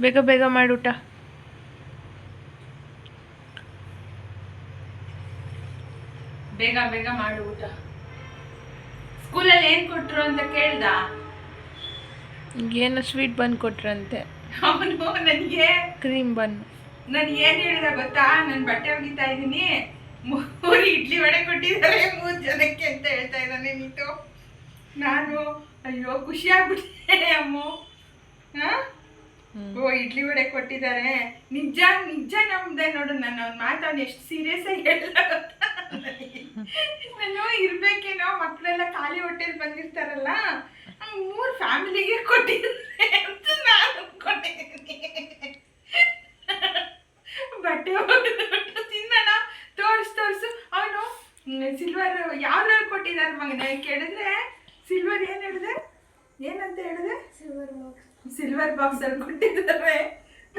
ಬೇಗ ಬೇಗ ಮಾಡು ಊಟ. ಬೇಗ ಬೇಗ ಮಾಡು ಊಟ. ಸ್ಕೂಲಲ್ಲಿ ಏನ್ ಕೊಟ್ರು ಅಂತ ಕೇಳ್ದ? ಏನು ಸ್ವೀಟ್ ಬನ್ ಕೊಟ್ರಂತೆ. ಅವನು ನನಗೆ ಕ್ರೀಮ್ ಬನ್. ನಾನು ಏನ್ ಹೇಳಿದ ಗೊತ್ತಾ? ನಾನು ಬಟ್ಟೆ ಒಗಿತಾ ಇದ್ದೀನಿ, 3 ಇಡ್ಲಿ ವಡೆ ಕೊಟ್ಟಿದ್ದಾರೆ 3 ಜನಕ್ಕೆ ಅಂತ ಹೇಳ್ತಾ ಇದ್ದಾನೆ ನೀತು. ನಾನು ಅಯ್ಯೋ ಖುಷಿ ಆಗ್ಬಿಟ್ಟೆ ಅಮ್ಮ. ಓ ಇಡ್ಲಿ ವಡೆ ಕೊಟ್ಟಿದ್ದಾರೆ, ನಿಜ ನಿಜ ನಮ್ದೆ ನೋಡು. ನಾನು ಅವ್ನ ಮಾತವ್ನು ಎಷ್ಟು ಸೀರಿಯಸ್ ಆಗಿ ಹೇಳಿದ ಗೊತ್ತಾ? ನಾನು ಇರ್ಬೇಕೇನೋ, ಮಕ್ಕಳೆಲ್ಲ ಖಾಲಿ ಹೊಟ್ಟೆಲಿ ಬಂದಿರ್ತಾರಲ್ಲ, 3 ಫ್ಯಾಮಿಲಿಗೆ ಕೊಟ್ಟಿದ್ದಾರೆ ಅಂತ ನಾನು ಅನ್ಕೊಂಡಿದ್ದೀನಿ. ಬಟ್ಟೆ ತಿನ್ನೋಣ, ತೋರಿಸು. ಅವನು ಸಿಲ್ವರ್ ಯಾವ್ದ್ರಲ್ಲಿ ಕೊಟ್ಟಿದ್ದಾರೆ ಮಗನ ಕೇಳಿದ್ರೆ, ಸಿಲ್ವರ್ ಏನ್ ಹೇಳಿದೆ, ಏನಂತ ಹೇಳಿದೆ? ಸಿಲ್ವರ್ ಬಾಕ್ಸ್ ಅಲ್ಲಿ ಕೊಟ್ಟಿದ್ದಾರೆ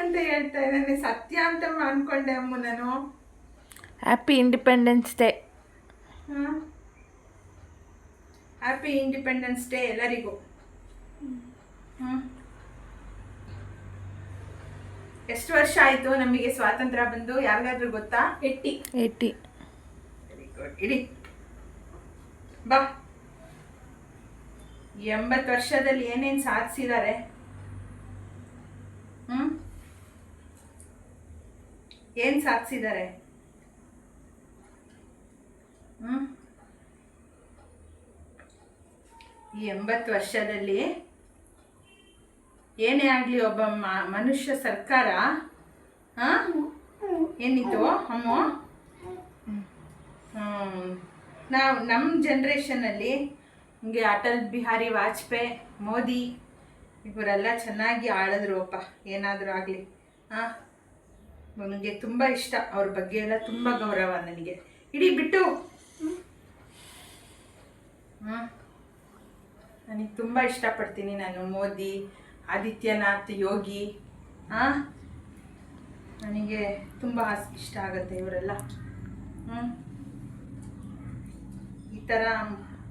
ಅಂತ ಹೇಳ್ತಾ ಇದ್ದಾನೆ. ಸತ್ಯ ಅಂತ ಅನ್ಕೊಂಡೆ ಅಮ್ಮ ನಾನು. Happy independence day. Happy independence day ಎಲ್ಲರಿಗೂ. ಎಷ್ಟು ವರ್ಷ ಆಯ್ತು ನಮಗೆ ಸ್ವಾತಂತ್ರ್ಯ ಬಂದು? ಯಾರಿಗಾದ್ರೂ ಗೊತ್ತಾ? 80. Very good. ಇಡಿ ಬಾ. 80 ವರ್ಷದಲ್ಲಿ ಏನೇನ್ ಸಾಧಿಸಿದ್ದಾರೆ? ಏನ್ ಸಾಧಿಸಿದ್ದಾರೆ? ಈ 80 ವರ್ಷದಲ್ಲಿ ಏನೇ ಆಗ್ಲಿ, ಒಬ್ಬ ಮನುಷ್ಯ ಸರ್ಕಾರ ಏನಿತ್ತು ಅಮ್ಮ, ನಾವು ನಮ್ಮ ಜನ್ರೇಷನಲ್ಲಿ ಹಿಂಗೆ ಅಟಲ್ ಬಿಹಾರಿ ವಾಜಪೇಯಿ, ಮೋದಿ ಇವರೆಲ್ಲ ಚೆನ್ನಾಗಿ ಆಳಿದ್ರು ಅಪ್ಪ. ಏನಾದರೂ ಆಗಲಿ ನನಗೆ ತುಂಬ ಇಷ್ಟ, ಅವ್ರ ಬಗ್ಗೆ ಎಲ್ಲ ತುಂಬ ಗೌರವ ನನಗೆ. ಇಡೀ ಬಿಟ್ಟು ನನಗೆ ತುಂಬ ಇಷ್ಟಪಡ್ತೀನಿ ನಾನು ಮೋದಿ, ಆದಿತ್ಯನಾಥ್ ಯೋಗಿ. ನನಗೆ ತುಂಬ ಇಷ್ಟ ಆಗುತ್ತೆ ಇವರೆಲ್ಲ. ಈ ಥರ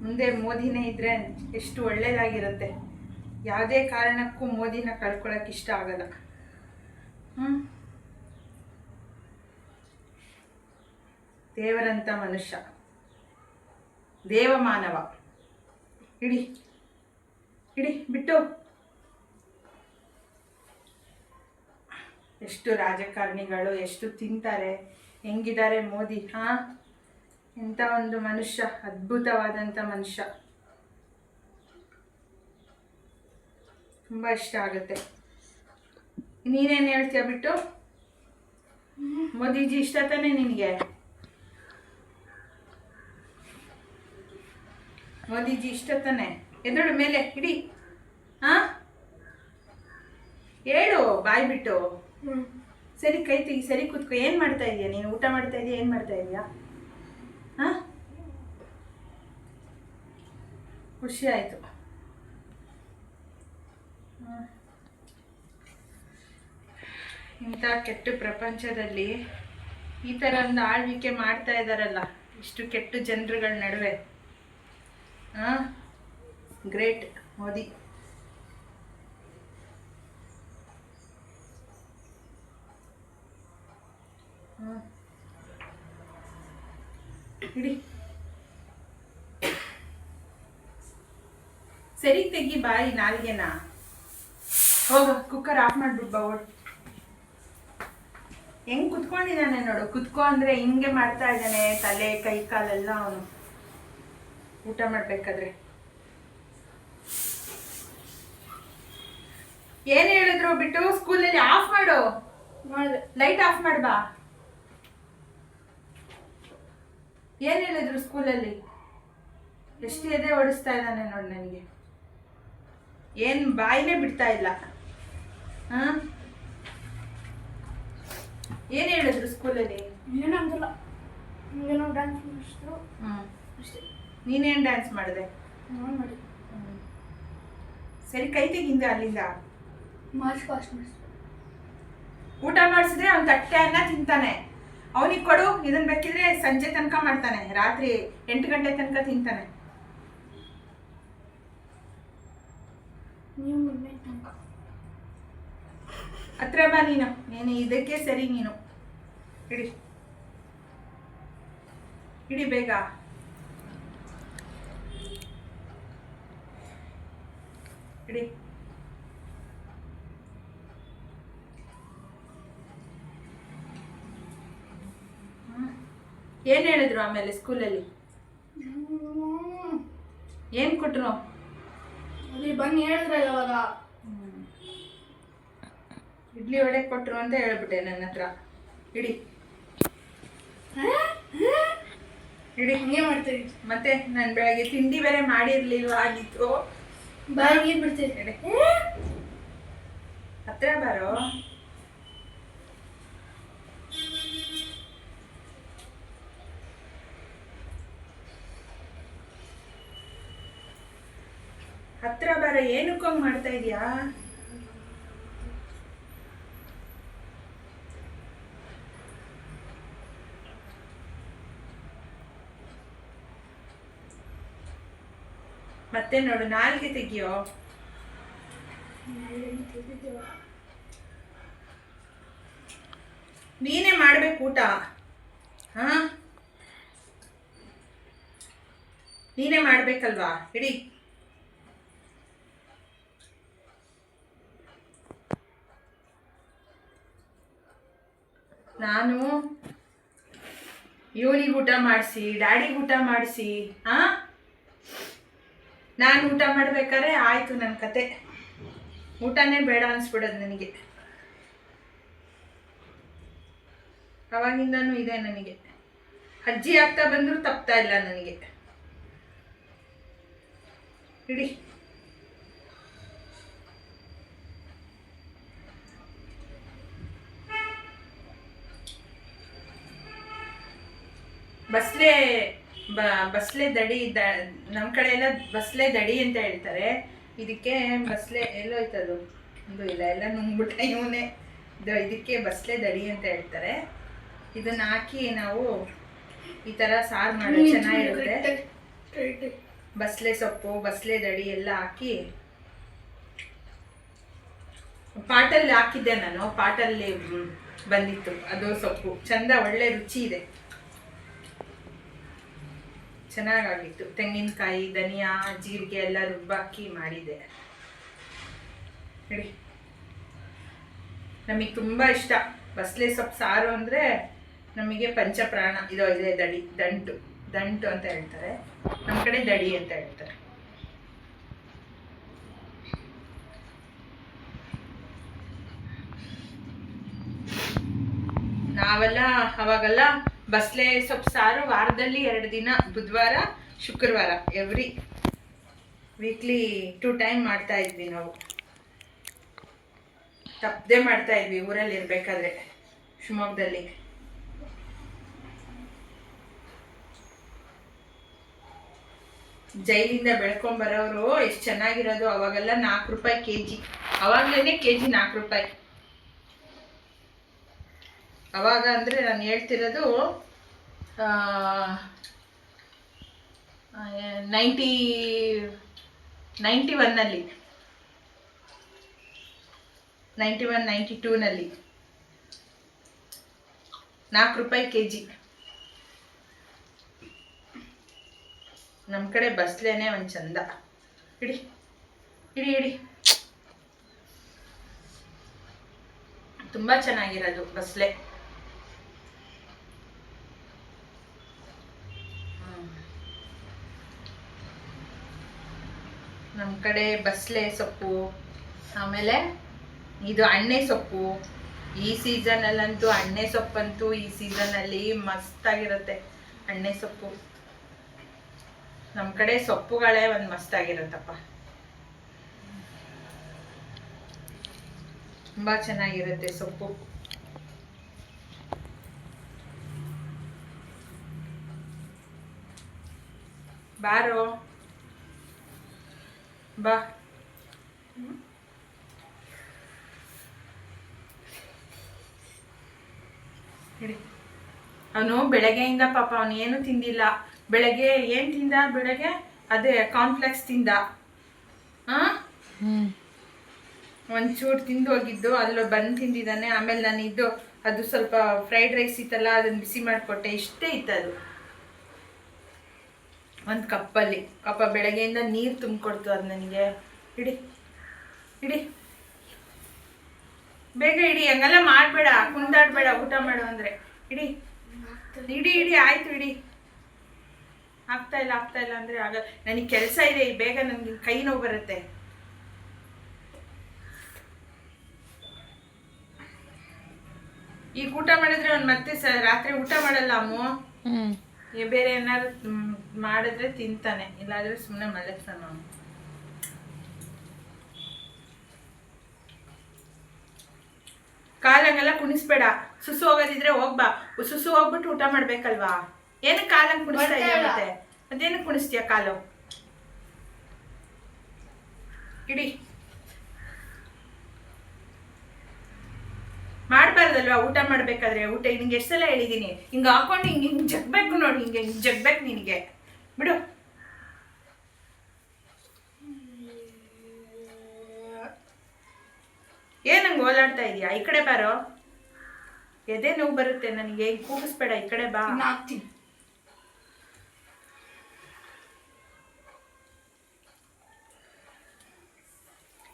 ಮುಂದೆ ಮೋದಿನೇ ಇದ್ದರೆ ಎಷ್ಟು ಒಳ್ಳೆಯದಾಗಿರುತ್ತೆ. ಯಾವುದೇ ಕಾರಣಕ್ಕೂ ಮೋದಿನ ಕಳ್ಕೊಳ್ಳೋಕೆ ಇಷ್ಟ ಆಗಲ್ಲ. ದೇವರಂಥ ಮನುಷ್ಯ, ದೇವಮಾನವ. ಇಡಿ ಬಿಟ್ಟು. ಎಷ್ಟು ರಾಜಕಾರಣಿಗಳು ಎಷ್ಟು ತಿಂತಾರೆ, ಹೆಂಗಿದ್ದಾರೆ ಮೋದಿ. ಎಂಥ ಒಂದು ಮನುಷ್ಯ, ಅದ್ಭುತವಾದಂಥ ಮನುಷ್ಯ. ತುಂಬ ಇಷ್ಟ ಆಗುತ್ತೆ. ನೀನೇನು ಹೇಳ್ತೀಯ ಬಿಟ್ಟು? ಮೋದಿಜಿ ಇಷ್ಟ ತಾನೆ ನಿನಗೆ? ಮೋದಿಜಿ ಇಷ್ಟ ತಾನೆ? ಎದುರು ಮೇಲೆ ಇಡಿ. ಹೇಳು ಬಾಯ್ ಬಿಟ್ಟು. ಸರಿ, ಕೈ ತೆಗಿ, ಸರಿ ಕೂತ್ಕೋ. ಏನು ಮಾಡ್ತಾ ಇದೀಯ ನೀನು? ಊಟ ಮಾಡ್ತಾ ಇದೀಯ? ಏನು ಮಾಡ್ತಾ ಇದೀಯಾ? ಖುಷಿ ಆಯಿತು. ಇಂಥ ಕೆಟ್ಟ ಪ್ರಪಂಚದಲ್ಲಿ ಈ ಥರ ಒಂದು ಆಳ್ವಿಕೆ ಮಾಡ್ತಾ ಇದ್ದಾರಲ್ಲ, ಇಷ್ಟು ಕೆಟ್ಟ ಜನರುಗಳ ನಡುವೆ. ಗ್ರೇಟ್ ಮೋದಿ. ಇಡಿ. ಸರಿ ತೆಗಿ ಬಾಯಿ ನಾಲ್ಗೆನ. ಹೋಗ ಕುಕ್ಕರ್ ಆಫ್ ಮಾಡ್ಬಿಟ್ಟು ಬಾ. ಹೆಂಗ್ ಕುತ್ಕೊಂಡಿದ್ದಾನೆ ನೋಡು. ಕುತ್ಕೋ ಅಂದ್ರೆ ಹಿಂಗೆ ಮಾಡ್ತಾ ಇದ್ದಾನೆ, ತಲೆ ಕೈ ಕಾಲೆಲ್ಲ ಅವನು ಊಟ ಮಾಡ್ಬೇಕಾದ್ರೆ. ಏನ್ ಹೇಳಿದ್ರು ಬಿಟ್ಟು? ಸ್ಕೂಲಲ್ಲಿ ಆಫ್ ಮಾಡು, ಲೈಟ್ ಆಫ್ ಮಾಡ್ಬಾ. ಏನ್ ಹೇಳಿದ್ರು ಸ್ಕೂಲಲ್ಲಿ? ಎಷ್ಟು ಎದೆ ಓಡಿಸ್ತಾ ಇದ್ದಾನೆ ನೋಡಿ ನನಗೆ. ಏನ್ ಬಾಯಿನೇ ಬಿಡ್ತಾ ಇಲ್ಲ. ಏನ್ ಹೇಳಿದ್ರು ಸ್ಕೂಲಲ್ಲಿ? ಏನಂದಿಲ್ಲ, ಏನೋ ಡ್ಯಾನ್ಸ್ ಮಾಡಿಸಿದ್ರು ಅಷ್ಟೇ. ನೀನೇನ್ ಡ್ಯಾನ್ಸ್ ಮಾಡಿದೆ? ಮಾಡಿ ಸರಿ, ಕೈ ತೆಗಿಂದ ಅಲ್ಲಿಂದ. ಮಾರ್ಚ್ ಪಾಸ್ಟ್ ಮಾಡಿಸಿದ್ರು. ಊಟ ಮಾಡಿಸಿದ್ರೆ ಅವ್ನು ತಟ್ಟೆ ಅನ್ನ ತಿಂತಾನೆ. ಅವನಿಗೆ ಕೊಡು, ಇದನ್ನ ಬೇಕಿದ್ರೆ ಸಂಜೆ ತನಕ ಮಾಡ್ತಾನೆ, ರಾತ್ರಿ 8 ಗಂಟೆ ತನಕ ತಿಂತಾನೆ. ನೀವು 9 ತನಕ ಹತ್ರ ಬಾ ನೀನು ಇದಕ್ಕೆ ಸರಿ ನೀನು. ಇಡಿ ಇಡಿ ಬೇಗ. ಇಡಿ. ಏನು ಹೇಳಿದ್ರು ಆಮೇಲೆ ಸ್ಕೂಲಲ್ಲಿ? ಏನು ಕೊಟ್ಟರು? ಅಲ್ಲಿ ಬನ್ನಿ ಹೇಳಿದ್ರೆ ಇವಾಗ ಇಡ್ಲಿ ವಡೆ ಕೊಟ್ಟರು ಅಂತ ಹೇಳ್ಬಿಟ್ಟೆ ನನ್ನ ಹತ್ರ. ಇಡಿ ಇಡಿ. ಹಂಗೆ ಮಾಡ್ತೀವಿ. ಮತ್ತೆ ನಾನು ಬೆಳಗ್ಗೆ ತಿಂಡಿ ಬೇರೆ ಮಾಡಿರ್ಲಿಲ್ವಾ ಆಗಿತ್ತು. ಬಾಯಿಗೆ ನೀರು ಬಿಡ್ತೀವಿ. ಇಡಿ. ಹತ್ರ ಬಾರೋ. ಹತ್ರ ಬಾರ. ಏನಕ್ಕೆ ಮಾಡ್ತಾ ಇದೀಯಾ? ಮತ್ತೆ ನೋಡು, ನಾಲ್ಗೆ ತೆಗಿಯೋ. ನೀನೇ ಮಾಡ್ಬೇಕು ಊಟ. ಹಾ, ನೀನೇ ಮಾಡ್ಬೇಕಲ್ವಾ? ಇಡಿ. ನಾನು ಇವನಿಗೆ ಊಟ ಮಾಡಿಸಿ, ಡ್ಯಾಡಿಗೆ ಊಟ ಮಾಡಿಸಿ, ನಾನು ಊಟ ಮಾಡ್ಬೇಕಾದ್ರೆ ಆಯ್ತು ನನ್ನ ಕತೆ. ಊಟನೇ ಬೇಡ ಅನ್ಸ್ಬಿಡೋದು ನನಗೆ. ಅವಾಗಿಂದನೂ ಇದೆ ನನಗೆ. ಅಜ್ಜಿ ಆಗ್ತಾ ಬಂದರೂ ತಪ್ತಾ ಇಲ್ಲ ನನಗೆ. ಇಡಿ. ಬಸ್ಲೆ ದಡಿ. ನಮ್ಮ ಕಡೆ ಎಲ್ಲ ಬಸ್ಲೆ ದಡಿ ಅಂತ ಹೇಳ್ತಾರೆ. ಇದಕ್ಕೆ ಬಸ್ಲೆ ಎಲ್ಲೋಯ್ತದು? ಇದು ಇಲ್ಲ, ಎಲ್ಲ ನುಂಗ್ಬಿಟ್ಟ ಇವನೇ. ಇದಕ್ಕೆ ಬಸ್ಲೆ ದಡಿ ಅಂತ ಹೇಳ್ತಾರೆ. ಇದನ್ನ ಹಾಕಿ ನಾವು ಈ ಥರ ಸಾರು ಮಾಡೋದು ಚೆನ್ನಾಗಿರುತ್ತೆ. ಬಸ್ಲೆ ಸೊಪ್ಪು, ಬಸ್ಲೆ ದಡಿ ಎಲ್ಲ ಹಾಕಿ ಪಾಟಲ್ಲಿ ಹಾಕಿದ್ದೆ ನಾನು. ಪಾಟಲ್ಲಿ ಬಂದಿತ್ತು ಅದು ಸೊಪ್ಪು. ಚಂದ, ಒಳ್ಳೆ ರುಚಿ ಇದೆ, ಚೆನ್ನಾಗಾಗಿತ್ತು. ತೆಂಗಿನಕಾಯಿ, ಧನಿಯಾ, ಜೀರಿಗೆ ಎಲ್ಲ ರುಬ್ಬಾಕಿ ಮಾಡಿದೆ. ಹೇಳಿ, ನಮಗೆ ತುಂಬ ಇಷ್ಟ ಬಸ್ಲೆ ಸೊಪ್ಪು ಸಾರು ಅಂದರೆ. ನಮಗೆ ಪಂಚಪ್ರಾಣ. ಇದೆ ದಡಿ, ದಂಟು ಅಂತ ಹೇಳ್ತಾರೆ. ನಮ್ಮ ಕಡೆ ದಡಿ ಅಂತ ಹೇಳ್ತಾರೆ. ನಾವೆಲ್ಲ ಅವಾಗೆಲ್ಲ ಬಸ್ಲೆ ಸೊಪ್ಪು ಸಾರು ವಾರದಲ್ಲಿ 2 ದಿನ, ಬುಧವಾರ ಶುಕ್ರವಾರ, ಎವ್ರಿ ವೀಕ್ಲಿ 2 ಟೈಮ್ ಮಾಡ್ತಾ ಇದ್ವಿ ನಾವು. ತಪ್ಪದೆ ಮಾಡ್ತಾ ಇದ್ವಿ ಊರಲ್ಲಿ ಇರಬೇಕಾದ್ರೆ, ಶಿವಮೊಗ್ಗದಲ್ಲಿ. ಜೈಲಿಂದ ಬೆಳ್ಕೊಂಬರೋರು ಎಷ್ಟು ಚೆನ್ನಾಗಿರೋದು. ಅವಾಗೆಲ್ಲ 4 ರೂಪಾಯಿ kg. ಅವಾಗಲೇ kg 4 ರೂಪಾಯಿ. ಅವಾಗ ಅಂದರೆ ನಾನು ಹೇಳ್ತಿರೋದು 91ನಲ್ಲಿ, 91, 92ನಲ್ಲಿ 4 ರೂಪಾಯಿ kg. ನಮ್ಮ ಕಡೆ ಬಸ್ಲೇನೆ ಒಂದು ಚಂದ. ಇಡಿ ಇಡಿ ಇಡಿ. ತುಂಬ ಚೆನ್ನಾಗಿರೋದು ಬಸ್ಲೆ. ನಮ್ಮ ಕಡೆ ಬಸ್ಲೆ ಸೊಪ್ಪು, ಆಮೇಲೆ ಇದು ಅಣ್ಣೆ ಸೊಪ್ಪು. ಈ ಸೀಸನಲ್ಲಂತೂ ಅಣ್ಣೆ ಸೊಪ್ಪಂತೂ ಈ ಸೀಸನಲ್ಲಿ ಮಸ್ತಾಗಿರುತ್ತೆ. ಅಣ್ಣೆ ಸೊಪ್ಪು ನಮ್ಮ ಕಡೆ ಸೊಪ್ಪುಗಳೇ ಒಂದು ಮಸ್ತಾಗಿರುತ್ತಪ್ಪ. ತುಂಬ ಚೆನ್ನಾಗಿರುತ್ತೆ ಸೊಪ್ಪು. ಬಾರೋ ಬಾ. ಅವನು ಬೆಳಗ್ಗೆಯಿಂದ ಪಾಪ ಅವನು ಏನು ತಿಂದಿಲ್ಲ. ಬೆಳಗ್ಗೆ ಏನು ತಿಂದ? ಬೆಳಗ್ಗೆ ಅದೇ ಕಾರ್ನ್ಫ್ಲೆಕ್ಸ್ ತಿಂದ. ಒಂಚೂರು ತಿಂದು ಹೋಗಿದ್ದು ಅಲ್ಲೋ ಬಂದು ತಿಂದಿದ್ದಾನೆ. ಆಮೇಲೆ ನಾನು ಇದು ಅದು ಸ್ವಲ್ಪ ಫ್ರೈಡ್ ರೈಸ್ ಇತ್ತಲ್ಲ, ಅದನ್ನು ಬಿಸಿ ಮಾಡಿಕೊಟ್ಟೆ. ಇಷ್ಟೇ ಇತ್ತು ಅದು, ಒಂದು ಕಪ್ಪಲ್ಲಿ. ಬೆಳಗ್ಗೆಯಿಂದ ನೀರು ತುಂಬಿಕೊಡ್ತು ಅದು ನನಗೆ. ಇಡಿ ಇಡಿ, ಬೇಗ ಇಡಿ, ಹಂಗೆಲ್ಲ ಮಾಡಬೇಡ, ಕುಂದಾಡಬೇಡ ಊಟ ಮಾಡು ಅಂದರೆ. ಇಡಿ ಇಡಿ ಇಡಿ, ಆಯಿತು ಇಡಿ. ಆಗ್ತಾ ಇಲ್ಲ ಅಂದರೆ ಆಗಲ್ಲ. ನನಗೆ ಕೆಲಸ ಇದೆ, ಬೇಗ ನನಗೆ ಕೈ ನೋವು ಬರುತ್ತೆ. ಈಗ ಊಟ ಮಾಡಿದ್ರೆ ಅವ್ನು ಮತ್ತೆ ರಾತ್ರಿ ಊಟ ಮಾಡಲ್ಲ ಅಮ್ಮು. ಬೇರೆ ಏನಾದ್ರು ಮಾಡಿದ್ರೆ ತಿಂತಾನೆ, ಇಲ್ಲಾಂದ್ರೆ ಸುಮ್ಮನೆ ಮಲಗ್ತಾನೆ ಅವನು. ಕಾಲಂಗೆಲ್ಲ ಕುಣಿಸ್ಬೇಡ. ಸುಸು ಹೋಗೋದಿದ್ರೆ ಹೋಗ್ಬಾ, ಸುಸು ಹೋಗ್ಬಿಟ್ಟು ಊಟ ಮಾಡ್ಬೇಕಲ್ವಾ. ಏನಕ್ಕೆ ಕಾಲಂಗೆ ಕುಣಿಸ್ತಾ ಇದೆಯಾ? ಮತ್ತೆ ಅದೇನಕ್ಕೆ ಕುಣಿಸ್ತೀಯ ಕಾಲು? ಇಡಿ, ಮಾಡಬಾರ್ದಲ್ವಾ ಊಟ ಮಾಡ್ಬೇಕಾದ್ರೆ? ಊಟ ನಿಂಗೆ ಎಷ್ಟು ಸಲ ಹೇಳಿದ್ದೀನಿ, ಹಿಂಗೆ ಹಾಕೊಂಡು ಹಿಂಗೆ ಜಗ್ಬೇಕು ನೋಡಿ, ಹಿಂಗೆ ಜಗ್ಬೇಕು ನಿನಗೆ. ಬಿಡು. ಏನಂಗೆ ಓಲಾಡ್ತಾ ಇದೀಯಾ? ಈ ಕಡೆ ಬಾರೋ, ಎದೆ ನೋವು ಬರುತ್ತೆ ನನಗೆ. ಕೂಗಿಸ್ಬೇಡ, ಈ ಕಡೆ ಬಾ. ಹಾಕ್ತೀನಿ.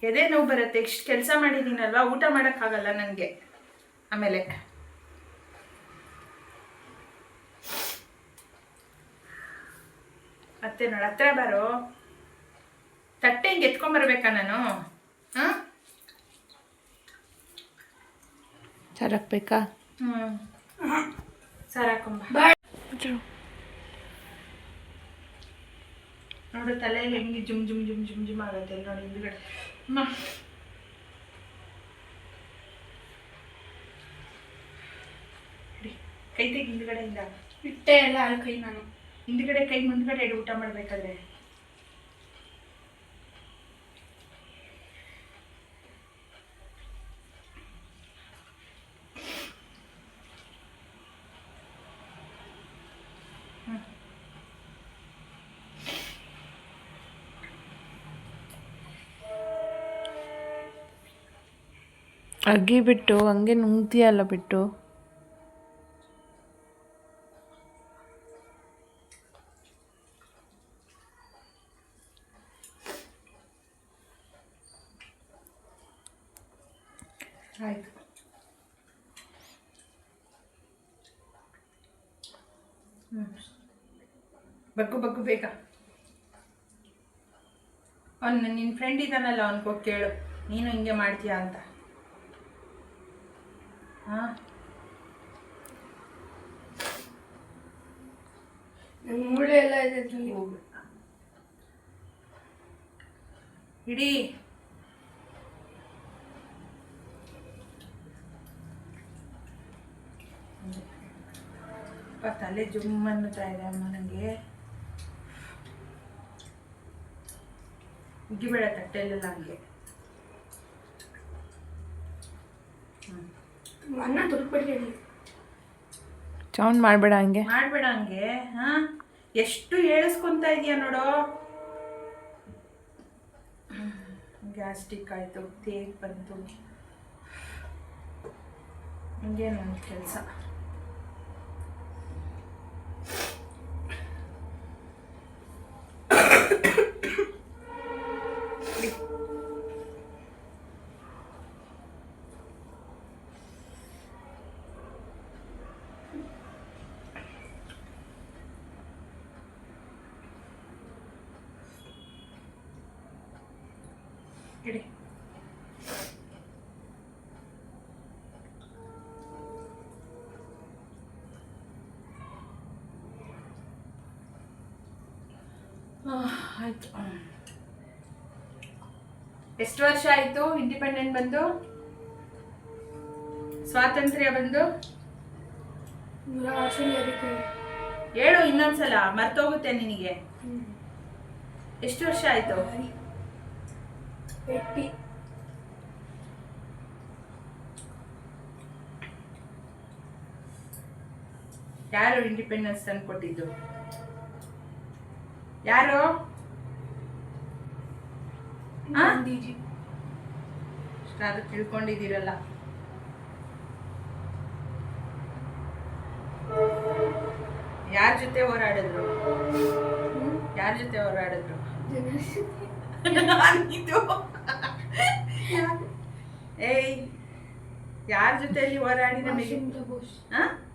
ಎದೆ ನೋವು ಬರುತ್ತೆ. ಇಷ್ಟು ಕೆಲಸ ಮಾಡಿದ್ದೀನಲ್ವಾ, ಊಟ ಮಾಡೋಕ್ಕಾಗಲ್ಲ ನನಗೆ. ಆಮೇಲೆ ಮತ್ತೆ ನೋಡು, ಹತ್ರ ಬಾರೋ. ತಟ್ಟೆ ಹಿಂಗೆ ಎತ್ಕೊಂಬರ್ಬೇಕಾ ನಾನು? ಹಾಂ, ಸರಕ್ಬೇಕಾ? ಸರ್ ಹಾಕೊಂಬ. ನೋಡು ತಲೆಯಲ್ಲಿ ಹೆಂಗೆ ಜುಮ್ ಜುಮ್ ಜುಮ್ ಜುಮ್ ಜುಮ್ ಆಗುತ್ತೆ ನೋಡಿ ಹಿಂದ್ಗಡೆ. ಕೈ ತೆಗಿ ಹಿಂದ್ಗಡೆಯಿಂದ. ಇಟ್ಟೆ ಎಲ್ಲ ಕೈ ನಾನು ಹಿಂದ್ಗಡೆ ಕೈ ಮುಂದ್ಗಡೆ ಇಡು ಊಟ ಮಾಡ್ಬೇಕಾದ್ರೆ. ಅಗ್ಗಿ ಬಿಟ್ಟು ಹಂಗೆ ನುಂಗ್ತೀಯಲ್ಲ ಬಿಟ್ಟು. ಆಯ್ತು. ಬಗ್ಗು ಬಗ್ಗು ಬೇಗ. ಅವ್ನು ನಿನ್ನ ಫ್ರೆಂಡ್ ಇದ್ದಾನಲ್ಲ, ಅವ್ನಿಗೆ ಕೇಳು ನೀನು ಹಿಂಗೆ ಮಾಡ್ತೀಯಾ ಅಂತ. ಹಾಂ, ಮೂಳೆ ಎಲ್ಲ ಇದೆ. ಇಡೀ ತಲೆ ಜುಮ್ ಅನ್ನುತ್ತಾ ಇದೆ ಅಮ್ಮ ನನಗೆ. ಉಗ್ಗಿಬೇಡ ತಟ್ಟೆಯಲ್ಲೆಲ್ಲ ಹಂಗೆ. ಅನ್ನ ತುರ್ಪಡಿ ಸೌಂಡ್ ಮಾಡಬೇಡ ಹಂಗೆ. ಮಾಡಬೇಡ ಹಂಗೆ. ಹಾಂ, ಎಷ್ಟು ಹೇಳಿಸ್ಕೊತಾ ಇದೆಯಾ ನೋಡೋ. ಗ್ಯಾಸ್ಟ್ರಿಕ್ ಆಯಿತು, ತೇಗ್ ಬಂತು, ಹಿಂಗೆ ನನ್ನ ಕೆಲಸ. ಇಡಿ. ಆಯ್ತು. ಎಷ್ಟು ವರ್ಷ ಆಯಿತು ಇಂಡಿಪೆಂಡೆಂಟ್ ಬಂದು, ಸ್ವಾತಂತ್ರ್ಯ ಬಂದು? ಹೇಳು ಇನ್ನೊಂದ್ಸಲ, ಮರ್ತೋಗುತ್ತೆ ನಿನಗೆ. ಎಷ್ಟು ವರ್ಷ ಆಯಿತು? ಯಾರು ಇಂಡಿಪೆಂಡೆನ್ಸ್ ತಂದು ಕೊಟ್ಟಿದ್ದು? ಯಾರು? ಇಷ್ಟಾದ್ರೂ ತಿಳ್ಕೊಂಡಿದ್ದೀರಲ್ಲ. ಯಾರ ಜೊತೆ ಹೋರಾಡಿದ್ರು? ಯಾರ ಜೊತೆ ಹೋರಾಡಿದ್ರು? ಇದು ಏಯ್, ಯಾರ ಜೊತೆಯಲ್ಲಿ ಹೋರಾಡಿ ನಮಗೆ?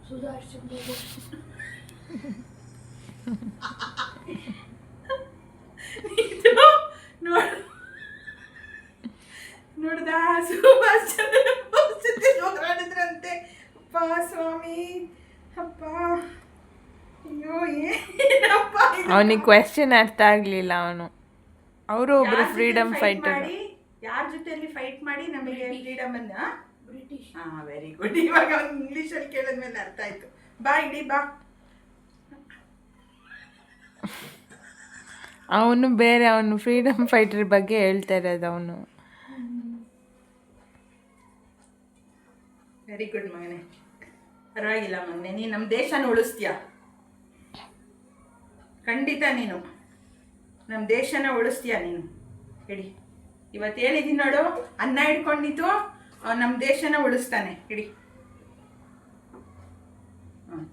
ಸುಧಾರ್ ಚಂದ್ರ ಬೋಸ್. ನೋಡ್ದ ಸುಭಾಷ್ ಚಂದ್ರ ಬೋಸ್ ಜೊತೆ ಹೋರಾಡಿದ್ರಂತೆ. ಅಪ್ಪ ಸ್ವಾಮಿ, ಅಪ್ಪ, ಅಯ್ಯೋ ಏನಪ್ಪ ಇದು? ಅವನಿಗೆ ಕ್ವೆಶ್ಚನ್ ಅರ್ಥ ಆಗ್ಲಿಲ್ಲ. ಅವರು ಒಬ್ರು ಫ್ರೀಡಮ್ ಫೈಟರ್. ಯಾರ ಜೊತೆಯಲ್ಲಿ ಫೈಟ್ ಮಾಡಿ ನಮಗೆ ಫ್ರೀಡಮ್ ಅನ್ನ? ಬ್ರಿಟಿಷ್. ಹಾ, ವೆರಿ ಗುಡ್. ಇವಾಗ ಅವ್ನು ಇಂಗ್ಲೀಷಲ್ಲಿ ಕೇಳಿದ್ಮೇಲೆ ಅರ್ಥ ಆಯ್ತು. ಬಾ ಇಡಿ ಬಾ. ಅವನು ಬೇರೆ, ಅವನು ಫ್ರೀಡಮ್ ಫೈಟರ್ ಬಗ್ಗೆ ಹೇಳ್ತಾ ಇರೋದು ಅವನು. ವೆರಿ ಗುಡ್ ಮಗನೇ, ಪರವಾಗಿಲ್ಲ ಮಗನೇ, ನೀನು ನಮ್ಮ ದೇಶನ ಉಳಿಸ್ತೀಯ. ಖಂಡಿತ ನೀನು ನಮ್ಮ ದೇಶನ ಉಳಿಸ್ತೀಯ ನೀನು. ಹೇಳಿ, ಇವತ್ತು ಹೇಳಿದ್ದೀನಿ ನೋಡು, ಅನ್ನ ಹಿಡ್ಕೊಂಡಿದ್ದು ನಮ್ಮ ದೇಶನ ಉಳಿಸ್ತಾನೆ. ಹೇಳಿ. ಹಾಂ.